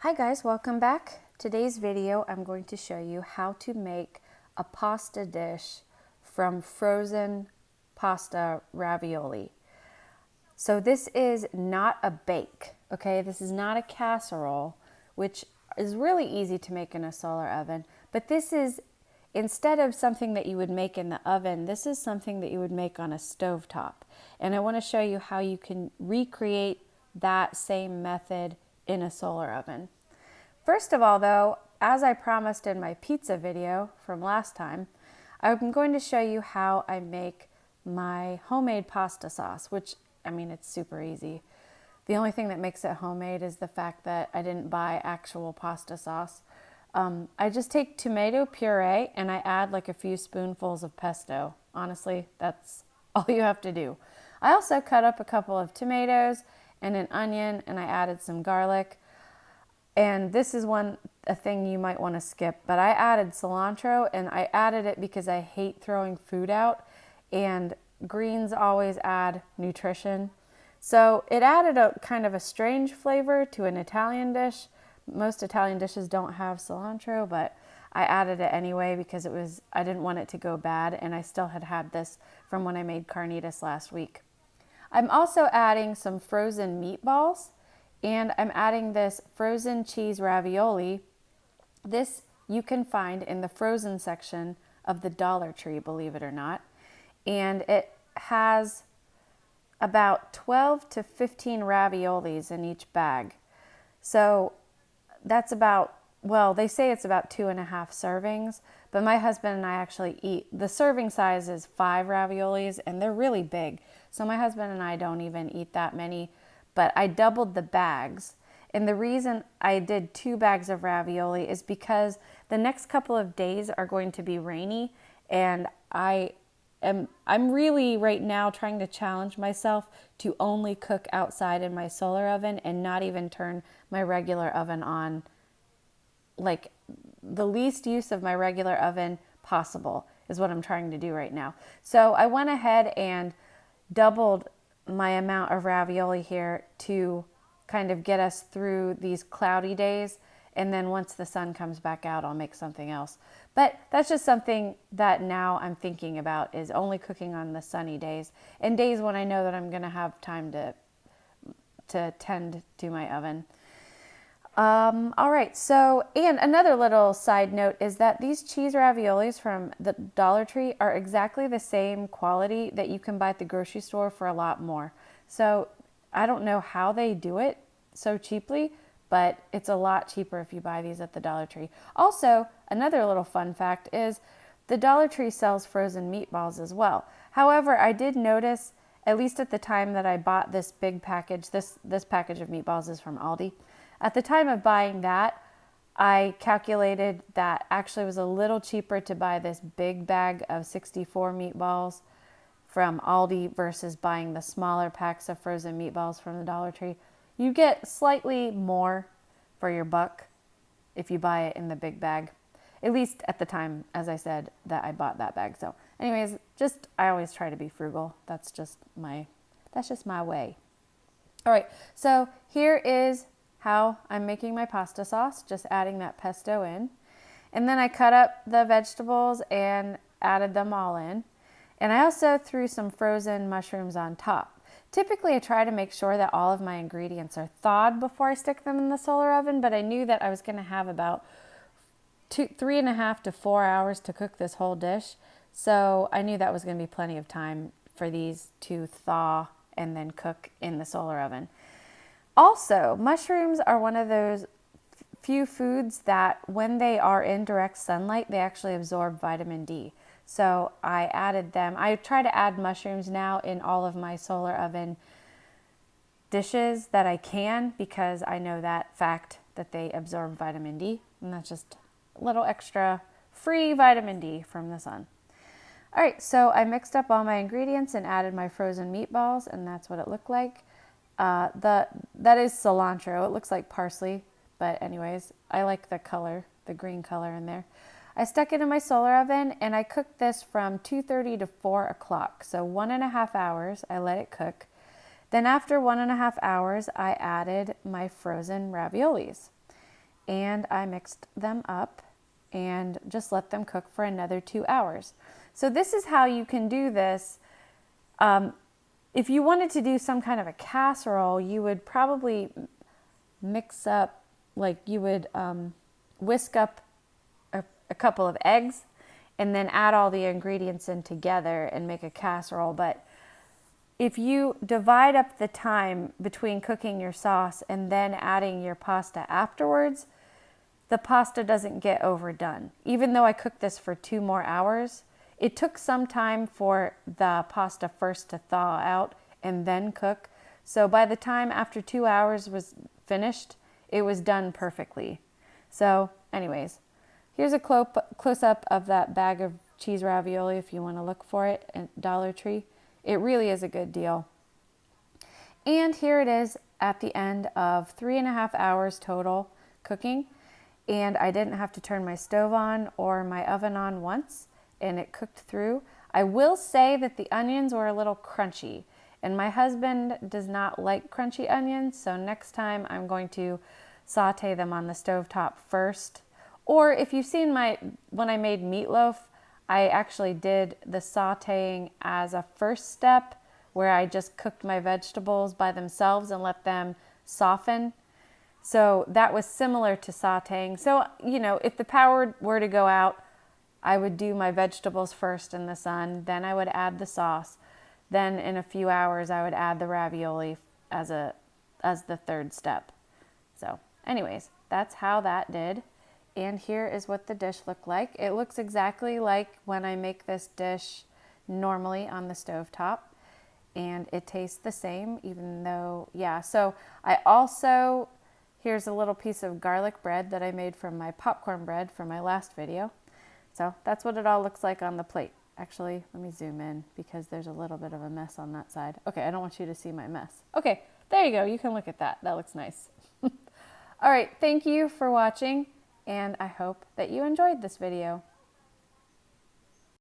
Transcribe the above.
Hi guys, welcome back. Today's video I'm going to show you how to make a pasta dish from frozen pasta ravioli. So this is not a bake, okay? This is not a casserole, which is really easy to make in a solar oven, but this is, instead of something that you would make in the oven, this is something that you would make on a stovetop. And I want to show you how you can recreate that same method in a solar oven. First of all though, as I promised in my pizza video from last time, I'm going to show you how I make my homemade pasta sauce, which, I mean, it's super easy. The only thing that makes it homemade is the fact that I didn't buy actual pasta sauce. I just take tomato puree and I add like a few spoonfuls of pesto. Honestly, that's all you have to do. I also cut up a couple of tomatoes and an onion, and I added some garlic. And this is a thing you might want to skip, but I added cilantro, and I added it because I hate throwing food out, and greens always add nutrition. So it added a kind of a strange flavor to an Italian dish. Most Italian dishes don't have cilantro, but I added it anyway because I didn't want it to go bad, and I still had this from when I made carnitas last week. I'm also adding some frozen meatballs, and I'm adding this frozen cheese ravioli. This you can find in the frozen section of the Dollar Tree, believe it or not. And it has about 12 to 15 raviolis in each bag. So that's about, well, they say it's about 2.5 servings, but my husband and I actually eat, the serving size is 5 raviolis, and they're really big. So my husband and I don't even eat that many, but I doubled the bags. And the reason I did 2 bags of ravioli is because the next couple of days are going to be rainy, and I'm really right now trying to challenge myself to only cook outside in my solar oven and not even turn my regular oven on, like the least use of my regular oven possible is what I'm trying to do right now. So I went ahead and doubled my amount of ravioli here to kind of get us through these cloudy days, and then once the sun comes back out, I'll make something else. But that's just something that now I'm thinking about, is only cooking on the sunny days and days when I know that I'm going to have time to tend to my oven. All right, so, and another little side note is that these cheese raviolis from the Dollar Tree are exactly the same quality that you can buy at the grocery store for a lot more. So I don't know how they do it so cheaply, but it's a lot cheaper if you buy these at the Dollar Tree. Also, another little fun fact is the Dollar Tree sells frozen meatballs as well. However, I did notice, at least at the time that I bought this big package, this package of meatballs is from Aldi. At the time of buying that, I calculated that actually it was a little cheaper to buy this big bag of 64 meatballs from Aldi versus buying the smaller packs of frozen meatballs from the Dollar Tree. You get slightly more for your buck if you buy it in the big bag, at least at the time, as I said, that I bought that bag. So anyways, I always try to be frugal. That's just my way. All right, so here is how I'm making my pasta sauce, just adding that pesto in. And then I cut up the vegetables and added them all in. And I also threw some frozen mushrooms on top. Typically, I try to make sure that all of my ingredients are thawed before I stick them in the solar oven, but I knew that I was going to have about 3.5 to 4 hours to cook this whole dish. So I knew that was going to be plenty of time for these to thaw and then cook in the solar oven. Also, mushrooms are one of those few foods that when they are in direct sunlight, they actually absorb vitamin D. So I added them. I try to add mushrooms now in all of my solar oven dishes that I can, because I know that fact that they absorb vitamin D, and that's just a little extra free vitamin D from the sun. All right, so I mixed up all my ingredients and added my frozen meatballs, and that's what it looked like. That is cilantro. It looks like parsley, but anyways, I like the color, the green color in there. I stuck it in my solar oven, and I cooked this from 2:30 to 4 o'clock. So 1.5 hours, I let it cook. Then after 1.5 hours, I added my frozen raviolis. and I mixed them up and just let them cook for another 2 hours. So this is how you can do this. If you wanted to do some kind of a casserole, you would probably mix up, like you would whisk up a couple of eggs and then add all the ingredients in together and make a casserole. But if you divide up the time between cooking your sauce and then adding your pasta afterwards, the pasta doesn't get overdone. Even though I cooked this for 2 more hours, it took some time for the pasta first to thaw out and then cook. So by the time after 2 hours was finished, it was done perfectly. So anyways, here's a close-up of that bag of cheese ravioli if you want to look for it at Dollar Tree. It really is a good deal. And here it is at the end of 3.5 hours total cooking. And I didn't have to turn my stove on or my oven on once, and it cooked through. I will say that the onions were a little crunchy, and my husband does not like crunchy onions, so next time I'm going to saute them on the stovetop first. Or if you've seen when I made meatloaf, I actually did the sauteing as a first step where I just cooked my vegetables by themselves and let them soften. So that was similar to sauteing. So, you know, if the power were to go out, I would do my vegetables first in the sun, then I would add the sauce. Then in a few hours, I would add the ravioli as the third step. So anyways, that's how that did. And here is what the dish looked like. It looks exactly like when I make this dish normally on the stovetop. And it tastes the same, even though, yeah. So I also, here's a little piece of garlic bread that I made from my popcorn bread from my last video. So that's what it all looks like on the plate. Actually, let me zoom in because there's a little bit of a mess on that side. Okay, I don't want you to see my mess. Okay, there you go. You can look at that. That looks nice. All right, thank you for watching, and I hope that you enjoyed this video.